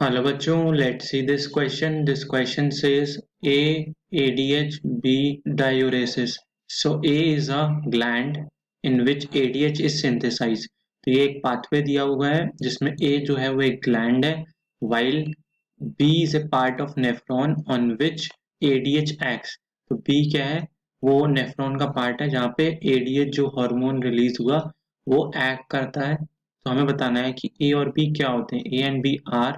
Hello bachcho, let's see this question. This question says A. ADH, B. Diuresis. So A is a gland in which ADH is synthesized. तो ये एक pathway दिया हुआ है जिसमें A जो है वो एक gland है while B is a part of nephron on which ADH acts. तो B क्या है, वो nephron का part है जहाँ पे ADH जो हार्मोन रिलीज हुआ वो act करता है. तो हमें बताना है कि A और B क्या होते हैं. A and B are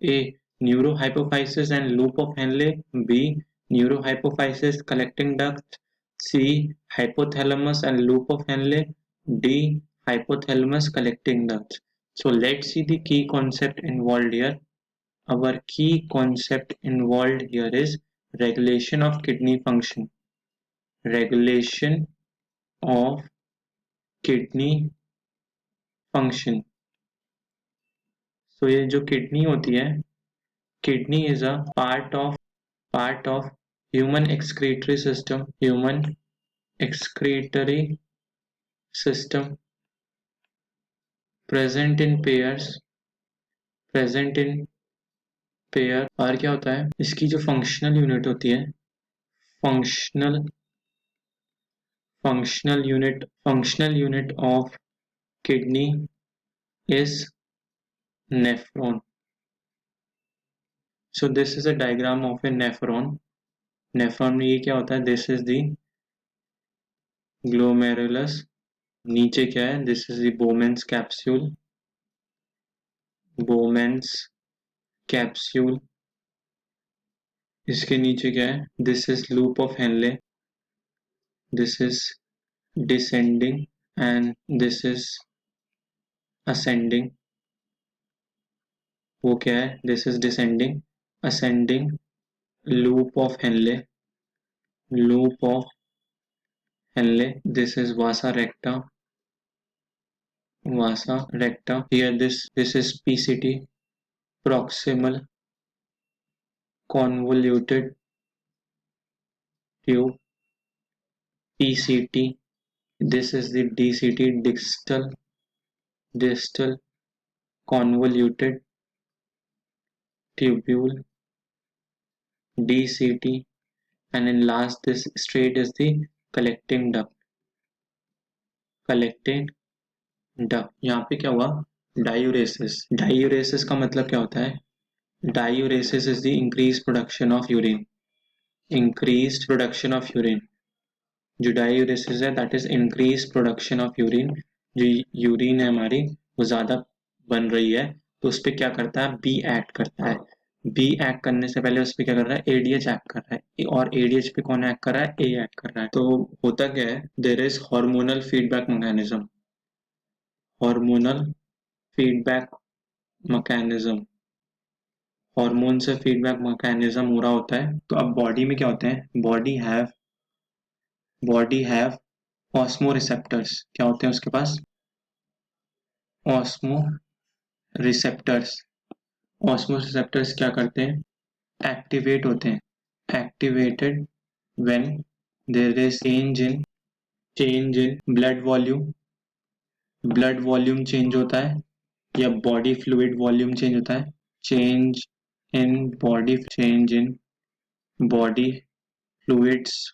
A. Neurohypophysis and loop of Henle. B. Neurohypophysis collecting duct. C. Hypothalamus and loop of Henle. D. Hypothalamus collecting ducts. So let's see the key concept involved here. Our key concept involved here is regulation of kidney function. Regulation of kidney function. So ये जो kidney होती है, kidney is a part of human excretory system present in pairs और क्या होता है, इसकी जो फंक्शनल यूनिट होती है, functional unit of kidney is nephron. So this is a diagram of A nephron. Nephron में ये क्या होता है, दिस इज द ग्लोमेरुलस. नीचे क्या है, दिस इज द बोमेंस कैप्सूल. इसके नीचे क्या है, this is loop of Henley. This is descending and this is ascending. वो क्या है, this is descending, ascending loop of Henley. This is vasa recta. Here this is PCT, proximal convoluted tube. PCT. This is the DCT, distal convoluted tubule. DCT. And in last this straight is the collecting duct. यहाँ पे क्या हुआ, diuresis का मतलब क्या होता है, diuresis is the increase production of urine. जो डायूरेसिस है that is increase production of urine. जो यूरिन है हमारी वो ज्यादा बन रही है तो उस पर क्या करता है, बी एक्ट करता है. बी एक्ट करने से पहले उस पर क्या कर रहा है, एडीएच एक्ट कर रहा है. और एडीएच पे कौन एक्ट कर रहा है, ए एक्ट कर रहा है. तो होता क्या है, there is hormonal feedback mechanism. Hormone से फीडबैक मैकेनिज्म हो रहा होता है. तो अब बॉडी में क्या होते हैं, बॉडी हैव ऑस्मो रिसेप्टर्स. क्या होते हैं उसके पास, ऑस्मो रिसेप्टर्स क्या करते हैं, एक्टिवेट होते हैं. Activated when there is change in blood volume change होता है या बॉडी फ्लूइड वॉल्यूम चेंज होता है. Change in body fluids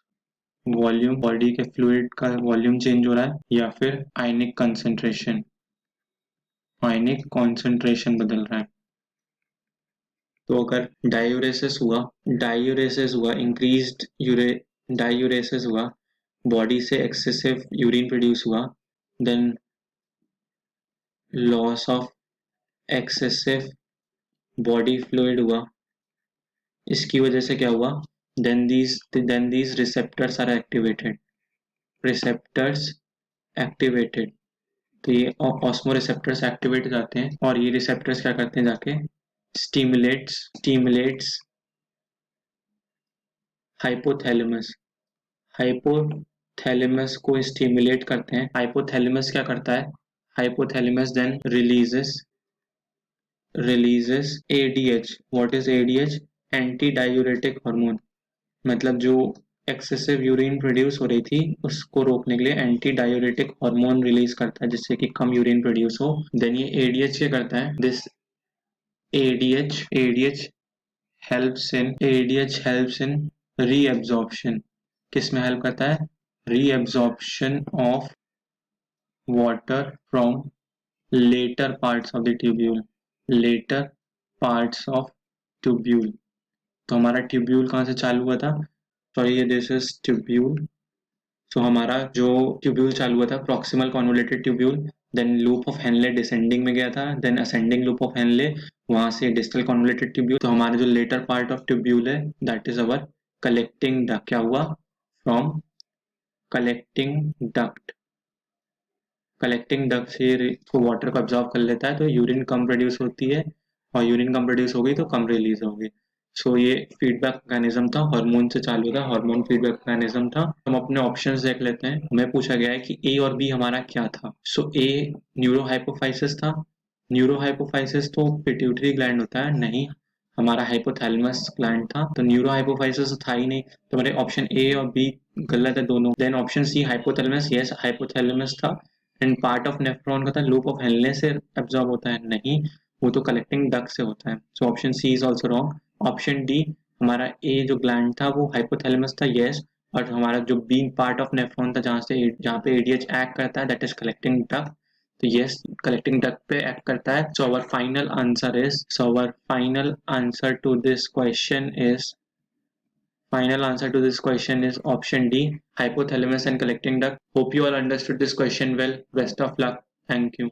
volume, body के फ्लूइड का वॉल्यूम चेंज हो रहा है, या फिर आयनिक कॉन्सेंट्रेशन बदल रहा है. तो अगर डायूरेसिस हुआ, इंक्रीज्ड डायूरेसिस हुआ, बॉडी से एक्सेसिव यूरिन प्रोड्यूस हुआ, then loss of excessive body fluid हुआ. इसकी वजह से क्या हुआ, then these receptors are activated. तो ये ऑस्मो रिसेप्टर्स एक्टिवेट हो जाते हैं और ये रिसेप्टर्स क्या करते हैं, जाके स्टिमुलेट्स हाइपोथैलेमस को स्टिमुलेट करते हैं. हाइपोथैलेमस क्या करता है, hypothalamus then releases ADH. What is ADH, anti diuretic hormone. मतलब जो एक्सेसिव यूरिन प्रोड्यूस हो रही थी उसको रोकने के लिए एंटी डायूरेटिक हार्मोन रिलीज करता है जिससे कि कम यूरिन प्रोड्यूस हो. देन ये ADH क्या करता है, this ADH helps in reabsorption. किस में हेल्प करता है? Reabsorption of water from later parts of the tubule. later parts of tubule. तो हमारा ट्यूब्यूल कहाँ से चालू हुआ था? सॉरी, ये दिस इज ट्यूब्यूल. सो हमारा जो ट्यूब्यूल चालू हुआ था proximal convoluted tubule, then loop of Henle descending में गया था, then ascending loop of Henle, वहां से डिस्टल कॉन्वोलेटेड ट्यूब्यूल. तो हमारा जो लेटर पार्ट ऑफ ट्यूब्यूल है that is our collecting duct. क्या हुआ? From collecting duct. Collecting duct से इसको वाटर को ऑब्जॉर्व कर लेता है, तो यूरिन कम प्रोड्यूस होती है, और यूरिन कम प्रोड्यूस होगी तो कम रिलीज होगी. सो ये फीडबैक मैकेनिज्म था, हार्मोन से चालू था, हार्मोन फीडबैक मैकेनिज्म था. हम अपने ऑप्शंस देख लेते हैं. हमें पूछा गया है कि ए और बी हमारा क्या था. सो ए न्यूरोहाइपोफाइसिस था. न्यूरोहाइपोफाइसिस तो पिट्यूटरी ग्लैंड होता है, नहीं, हमारा हाइपोथैलेमस ग्लैंड था. तो न्यूरोहाइपोफाइसिस तो था ही नहीं, तो हमारे ऑप्शन ए और बी गलत है दोनों. Then option C hypothalamus, yes hypothalamus था. एंड पार्ट ऑफ नेफ्रॉन का था, लूप ऑफ हेनले से एब्जॉर्ब होता है, नहीं, वो तो कलेक्टिंग डक्ट से होता है. So option C is also wrong. Option D हमारा ए जो ग्लैंड था वो हाइपोथैलेमस था, यस. और हमारा जो बी पार्ट ऑफ नेफ्रॉन था जहाँ पे एडीएच एक्ट करता है दैट इज कलेक्टिंग डक्ट. तो यस, कलेक्टिंग डक्ट पे एक्ट करता है. So our final answer to this question is Final answer to this question is option D, hypothalamus and collecting duct. Hope you all understood this question well. Best of luck. Thank you.